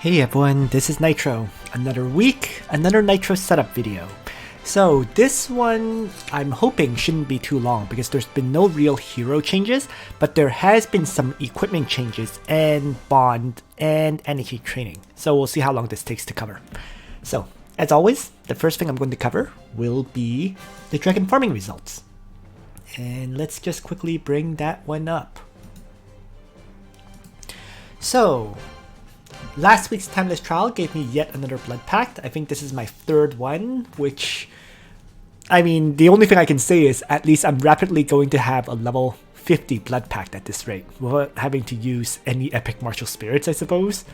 Hey everyone, this is Nitro. Another week, another Nitro setup video. So this one, I'm hoping shouldn't be too long because there's been no real hero changes, but there has been some equipment changes and bond and energy training. So we'll see how long this takes to cover. So, as always, the first thing I'm going to cover will be the dragon farming results. And let's just quickly bring that one up. So, last week's Timeless Trial gave me yet another Blood Pact. I think this is my third one, which, I mean, the only thing I can say is at least I'm rapidly going to have a level 50 Blood Pact at this rate, without having to use any epic martial spirits, I suppose.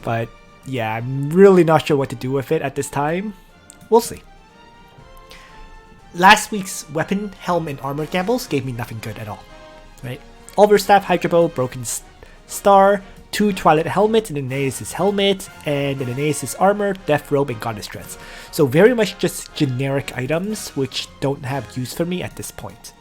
But yeah, I'm really not sure what to do with it at this time. We'll see. Last week's weapon, helm, and armor gambles gave me nothing good at all, right? Overstaff, Hydra Bow, Broken Star, 2 Twilight Helmets, an Aeneas' helmet, and an Aeneas' armor, Death Robe, and Goddess Dress. So very much just generic items which don't have use for me at this point.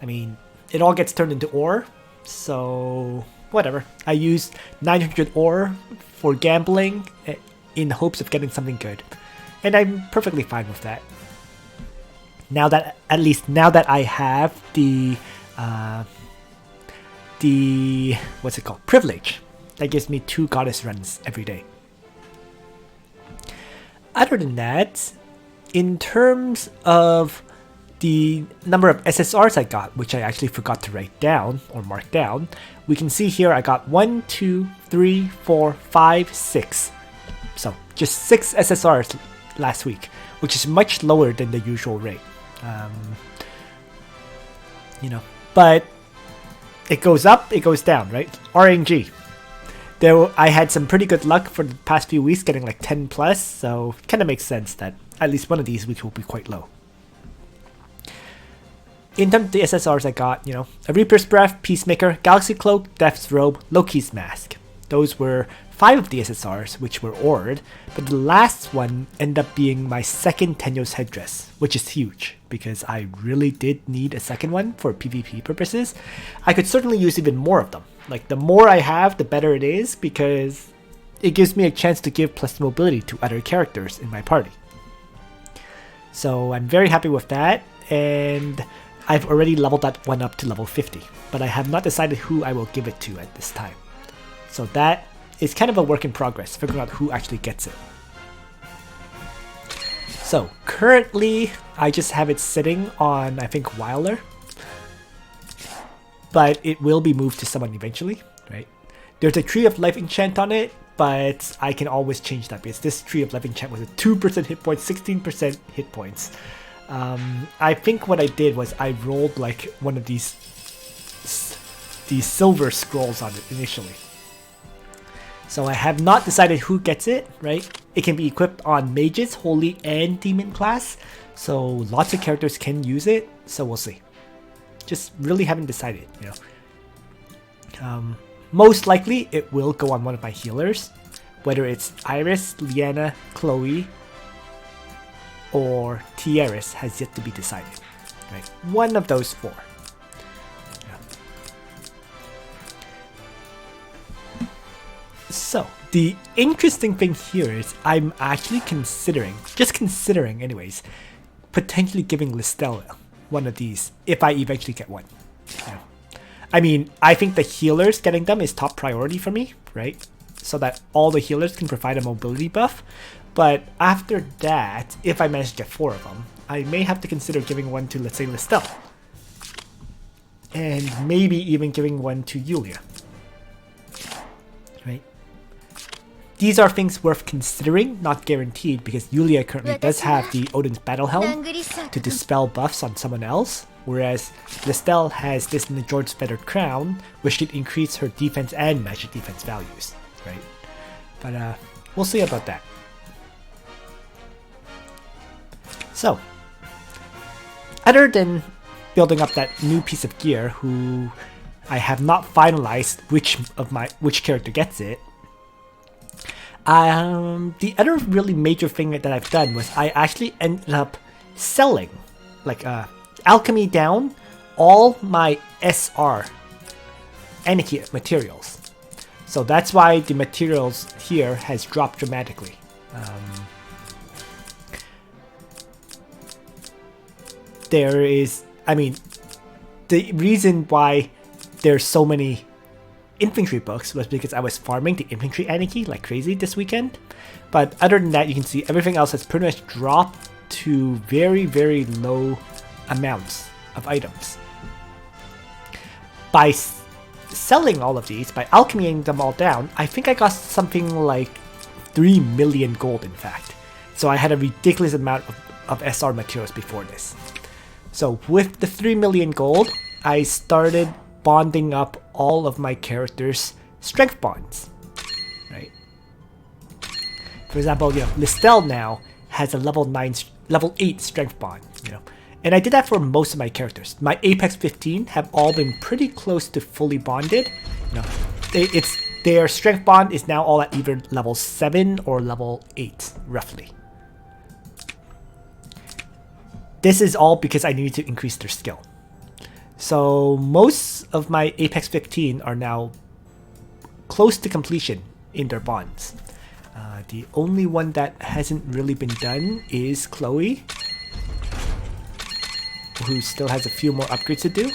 I mean, it all gets turned into ore, so whatever. I used 900 ore for gambling in hopes of getting something good, and I'm perfectly fine with that. Now that, at least now that I have the what's it called, privilege, that gives me 2 goddess runs every day. Other than that, in terms of the number of SSRs I got, which I actually forgot to write down or mark down, we can see here I got 1, 2, 3, 4, 5, 6. So just 6 SSRs last week, which is much lower than the usual rate. But it goes up, it goes down, right? RNG. I had some pretty good luck for the past few weeks getting like 10 plus, so it kind of makes sense that at least one of these weeks will be quite low. In terms of the SSRs I got, a Reaper's Breath, Peacemaker, Galaxy Cloak, Death's Robe, Loki's Mask. Those were 5 of the SSRs, which were ored, but the last one ended up being my second Tenyo's Headdress, which is huge, because I really did need a second one for PvP purposes. I could certainly use even more of them. Like, the more I have, the better it is, because it gives me a chance to give plus mobility to other characters in my party. So I'm very happy with that, and I've already leveled that one up to level 50, but I have not decided who I will give it to at this time. So that is kind of a work in progress, figuring out who actually gets it. So currently, I just have it sitting on, I think, Wilder, but it will be moved to someone eventually, right? There's a Tree of Life enchant on it, but I can always change that because this Tree of Life enchant was a 2% hit points, 16% hit points. I think what I did was I rolled like one of these silver scrolls on it initially. So I have not decided who gets it, right? It can be equipped on mages, holy, and demon class. So lots of characters can use it, so we'll see. Just really haven't decided, Most likely it will go on one of my healers, whether it's Iris, Liana, Chloe, or Tieris has yet to be decided, right? One of those 4. So, the interesting thing here is I'm actually considering anyways, potentially giving Listel one of these if I eventually get one. I mean, I think the healers getting them is top priority for me, right? So that all the healers can provide a mobility buff. But after that, if I manage to get 4 of them, I may have to consider giving one to, let's say, Listel. And maybe even giving one to Yulia. Right? These are things worth considering, not guaranteed, because Yulia currently does have the Odin's Battle Helm to dispel buffs on someone else, whereas Listel has this Njord's Feathered Crown, which should increase her defense and magic defense values, right? But we'll see about that. So, other than building up that new piece of gear, who I have not finalized which character gets it, the other really major thing that I've done was I actually ended up selling, like Alchemy down, all my SR Aniki materials. So that's why the materials here has dropped dramatically. There is, I mean, the reason why there's so many infantry books was because I was farming the infantry aniki like crazy this weekend. But other than that, you can see everything else has pretty much dropped to very, very low amounts of items. By selling all of these, by alchemying them all down, I think I got something like 3 million gold in fact. So I had a ridiculous amount of SR materials before this. So with the 3 million gold, I started bonding up all of my characters' strength bonds, right? For example, you know, Listel now has a level 8 strength bond, you know. And I did that for most of my characters. My Apex 15 have all been pretty close to fully bonded. You know, their strength bond is now all at either level 7 or level 8, roughly. This is all because I needed to increase their skill. So most of my Apex 15 are now close to completion in their bonds. The only one that hasn't really been done is Chloe, who still has a few more upgrades to do.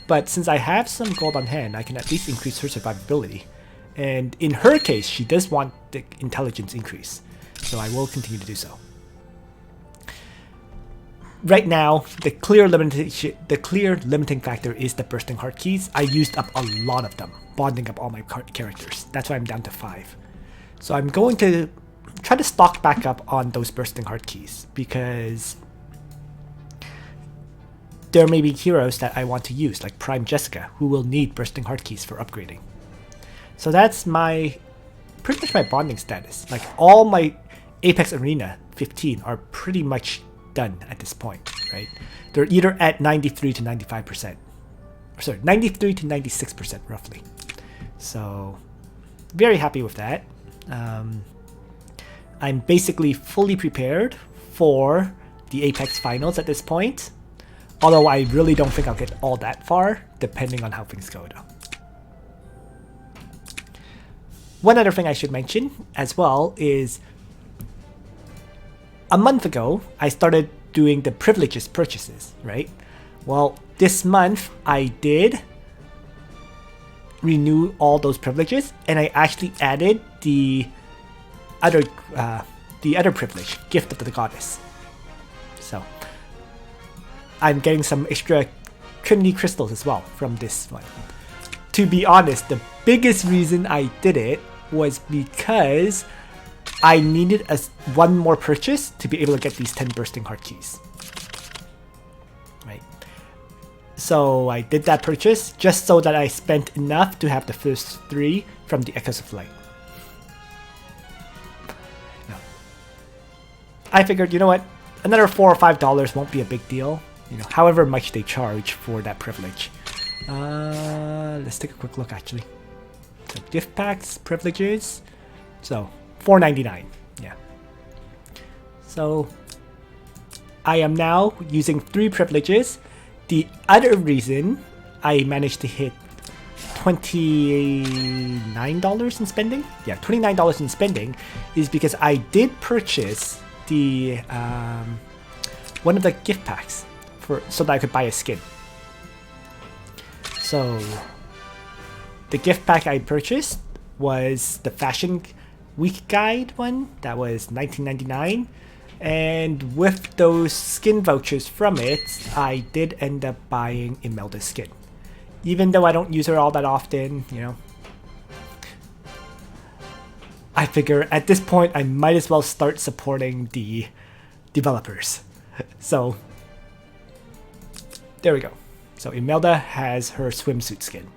But since I have some gold on hand, I can at least increase her survivability. And in her case, she does want the intelligence increase, so I will continue to do so. Right now, the clear limiting factor is the bursting heart keys. I used up a lot of them, bonding up all my characters. That's why I'm down to 5. So I'm going to try to stock back up on those bursting heart keys, because there may be heroes that I want to use, like Prime Jessica, who will need bursting heart keys for upgrading. So that's pretty much my bonding status. Like all my Apex Arena 15 are pretty much done at this point, right? They're either at 93 to 95%. Sorry, 93 to 96% roughly. So very happy with that. I'm basically fully prepared for the Apex finals at this point. Although I really don't think I'll get all that far, depending on how things go though. One other thing I should mention as well is a month ago, I started doing the privileges purchases, right? Well, this month I did renew all those privileges, and I actually added the other privilege, Gift of the Goddess. So I'm getting some extra Trinity crystals as well from this one. To be honest, the biggest reason I did it was because I needed one more purchase to be able to get these 10 bursting heart keys. Right. So I did that purchase just so that I spent enough to have the first 3 from the Echoes of Light. Now, I figured, you know what? Another $4 or $5 won't be a big deal. You know, however much they charge for that privilege. Let's take a quick look actually. So gift packs, privileges. So $4.99. Yeah. So I am now using 3 privileges. The other reason I managed to hit $29 in spending. Yeah, $29 in spending is because I did purchase the one of the gift packs so that I could buy a skin. So the gift pack I purchased was the Fashion Week Guide one. That was $19.99. And with those skin vouchers from it, I did end up buying Imelda's skin. Even though I don't use her all that often, you know. I figure at this point I might as well start supporting the developers. So there we go. So Imelda has her swimsuit skin.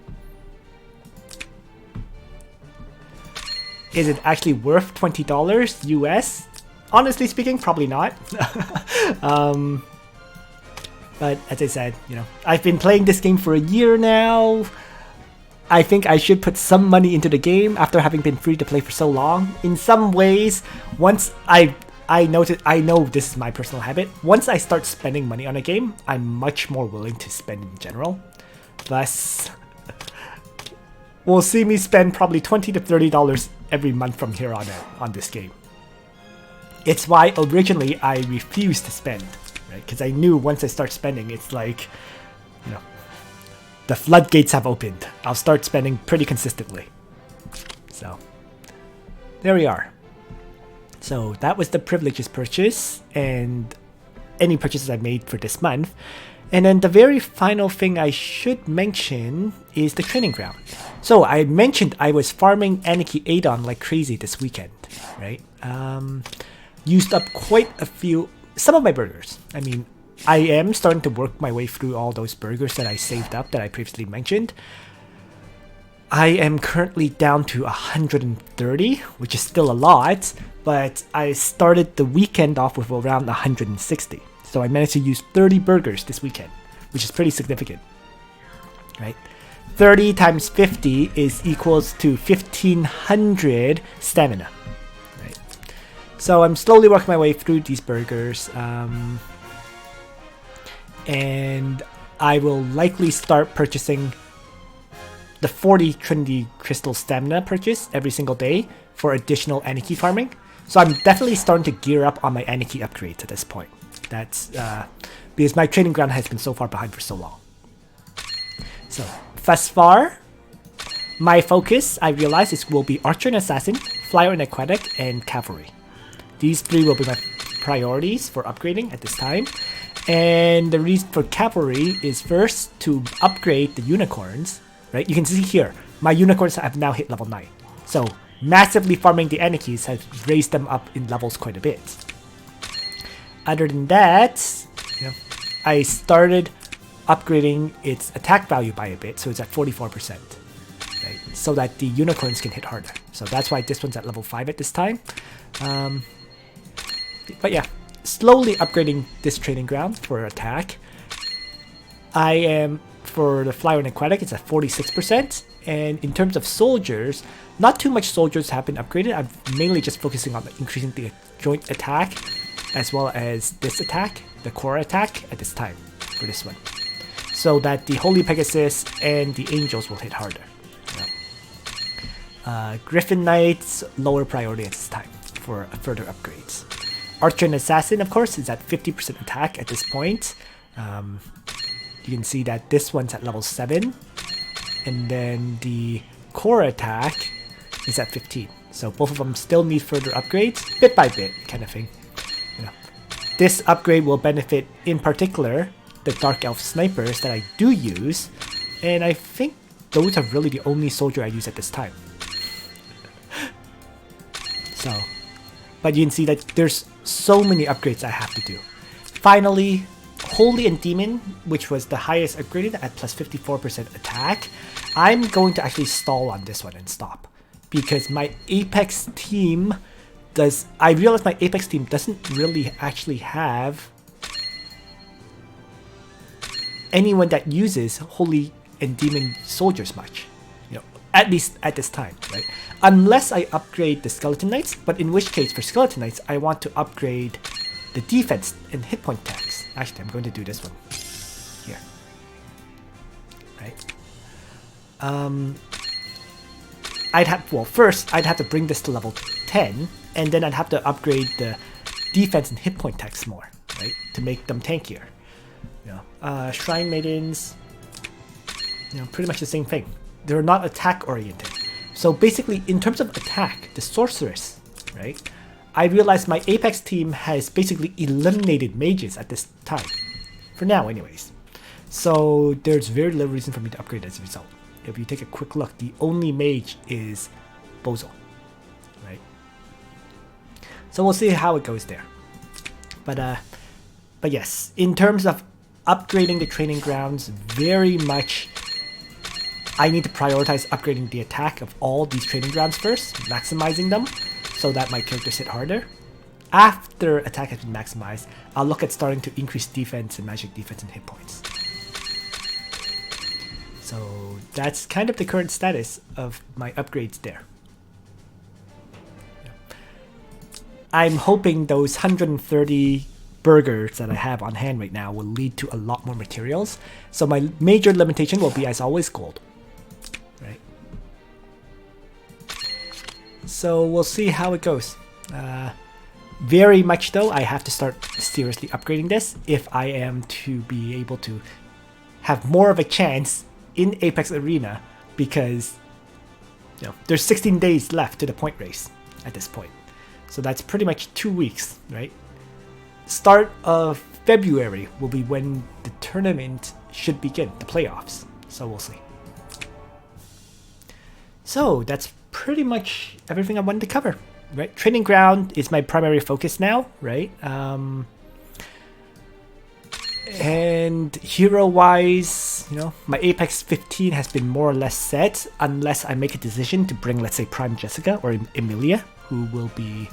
Is it actually worth $20 US? Honestly speaking, probably not. But as I said, you know, I've been playing this game for a year now. I think I should put some money into the game after having been free to play for so long. In some ways, once I know this is my personal habit. Once I start spending money on a game, I'm much more willing to spend in general. Thus, will see me spend probably $20 to $30 every month from here on out on this game. It's why originally I refused to spend, right? Because I knew once I start spending, it's like, you know, the floodgates have opened. I'll start spending pretty consistently. So, there we are. So that was the privileges purchase and any purchases I made for this month. And then the very final thing I should mention is the training ground. So I mentioned I was farming Aniki Adon like crazy this weekend, right? Used up quite a few, some of my burgers. I mean, I am starting to work my way through all those burgers that I saved up that I previously mentioned. I am currently down to 130, which is still a lot, but I started the weekend off with around 160. So I managed to use 30 burgers this weekend, which is pretty significant, right? 30 times 50 is equals to 1500 stamina, right? So I'm slowly working my way through these burgers, and I will likely start purchasing the 40 Trinity Crystal Stamina purchase every single day for additional Aniki farming. So I'm definitely starting to gear up on my Aniki upgrades at this point. That's because my training ground has been so far behind for so long. So, thus far, my focus, I realize, will be Archer and Assassin, Flyer and Aquatic, and Cavalry. These three will be my priorities for upgrading at this time. And the reason for Cavalry is first to upgrade the Unicorns, right? You can see here, my Unicorns have now hit level 9. So, massively farming the Anikis has raised them up in levels quite a bit. Other than that, I started upgrading its attack value by a bit, so it's at 44%, right? So that the Unicorns can hit harder. So that's why this one's at level 5 at this time. But yeah, slowly upgrading this training ground for attack. I am, for the Flyer and Aquatic, it's at 46%. And in terms of soldiers, not too much soldiers have been upgraded. I'm mainly just focusing on increasing the joint attack, as well as this attack, the core attack, at this time for this one, so that the Holy Pegasus and the Angels will hit harder. Griffin Knights, lower priority at this time for further upgrades. Archer and Assassin, of course, is at 50% attack at this point. You can see that this one's at level 7, and then the core attack is at 15. So both of them still need further upgrades, bit by bit, kind of thing. This upgrade will benefit, in particular, the Dark Elf Snipers that I do use, and I think those are really the only soldier I use at this time. So, but you can see that there's so many upgrades I have to do. Finally, Holy and Demon, which was the highest upgraded at plus 54% attack, I'm going to actually stall on this one and stop, because my Apex team I realize my Apex team doesn't really actually have anyone that uses Holy and Demon soldiers much, at least at this time, right? Unless I upgrade the Skeleton Knights, but in which case for Skeleton Knights I want to upgrade the defense and hit point tax. Actually, I'm going to do this one here, right? First I'd have to bring this to level 10, and then I'd have to upgrade the defense and hit point tax more, right, to make them tankier. Shrine Maidens, pretty much the same thing. They're not attack oriented. So basically, in terms of attack, the Sorceress, right, I realized my Apex team has basically eliminated mages at this time, for now anyways. So there's very little reason for me to upgrade as a result. If you take a quick look, the only mage is Bozo, right? So we'll see how it goes there. But yes, in terms of upgrading the training grounds, very much I need to prioritize upgrading the attack of all these training grounds first, maximizing them so that my characters hit harder. After attack has been maximized, I'll look at starting to increase defense and magic defense and hit points. So that's kind of the current status of my upgrades there. I'm hoping those 130 burgers that I have on hand right now will lead to a lot more materials. So my major limitation will be, as always, gold. Right? So we'll see how it goes. Very much though, I have to start seriously upgrading this if I am to be able to have more of a chance in Apex Arena, because there's 16 days left to the point race at this point. So that's pretty much 2 weeks, right? Start of February will be when the tournament should begin, the playoffs. So we'll see. So that's pretty much everything I wanted to cover, right? Training ground is my primary focus now, right? And hero-wise, my Apex 15 has been more or less set, unless I make a decision to bring, let's say, Prime Jessica or Emilia, who will be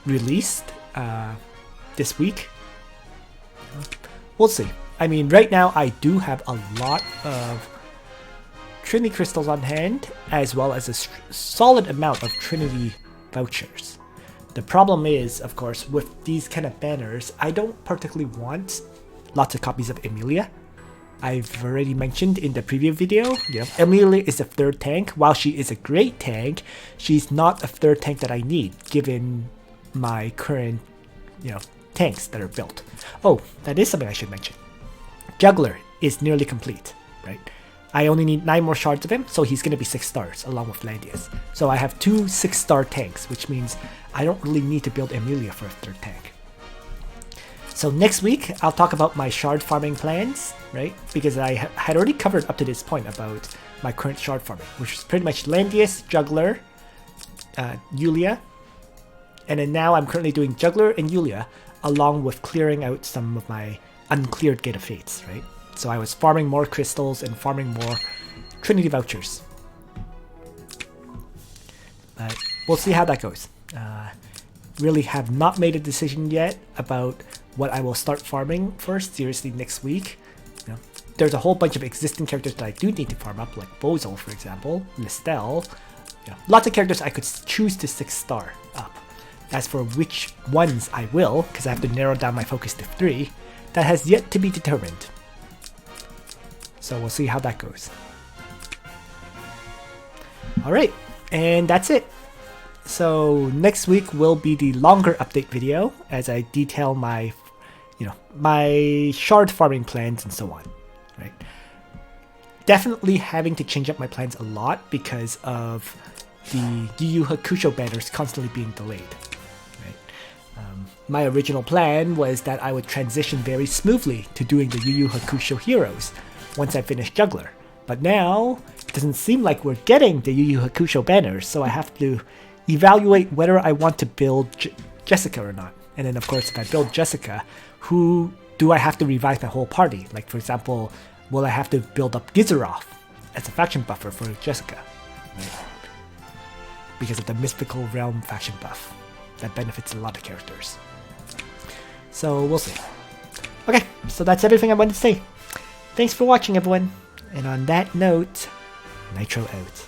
released this week. We'll see. I mean, right now I do have a lot of Trinity crystals on hand, as well as a solid amount of Trinity vouchers. The problem is, of course, with these kind of banners, I don't particularly want lots of copies of Emilia. I've already mentioned in the previous video, Emilia is a third tank. While she is a great tank, she's not a third tank that I need, given my current, tanks that are built. Oh, that is something I should mention. Juggler is nearly complete, right? I only need 9 more shards of him, so he's going to be 6 stars, along with Landius. So I have 2 6-star tanks, which means I don't really need to build Emilia for a third tank. So next week, I'll talk about my shard farming plans, right? Because I had already covered up to this point about my current shard farming, which is pretty much Landius, Juggler, Yulia. And then now I'm currently doing Juggler and Yulia, along with clearing out some of my uncleared Gate of Fates, right? So I was farming more crystals and farming more Trinity vouchers. But we'll see how that goes. Really have not made a decision yet about what I will start farming first, seriously, next week. There's a whole bunch of existing characters that I do need to farm up, like Bozel, for example, Listel. Lots of characters I could choose to 6-star up. As for which ones I will, because I have to narrow down my focus to 3, that has yet to be determined. So we'll see how that goes. Alright, and that's it. So next week will be the longer update video as I detail my, my shard farming plans and so on, right? Definitely having to change up my plans a lot because of the Yu Yu Hakusho banners constantly being delayed, right? My original plan was that I would transition very smoothly to doing the Yu Yu Hakusho heroes once I finish Juggler. But now, it doesn't seem like we're getting the Yu Yu Hakusho banners, so I have to evaluate whether I want to build Jessica or not. And then of course, if I build Jessica, who do I have to revive my whole party? Like for example, will I have to build up Gizaroth as a faction buffer for Jessica? Right? Because of the Mystical Realm faction buff. That benefits a lot of characters. So we'll see. Okay, so that's everything I wanted to say. Thanks for watching, everyone. And on that note, Nitro out.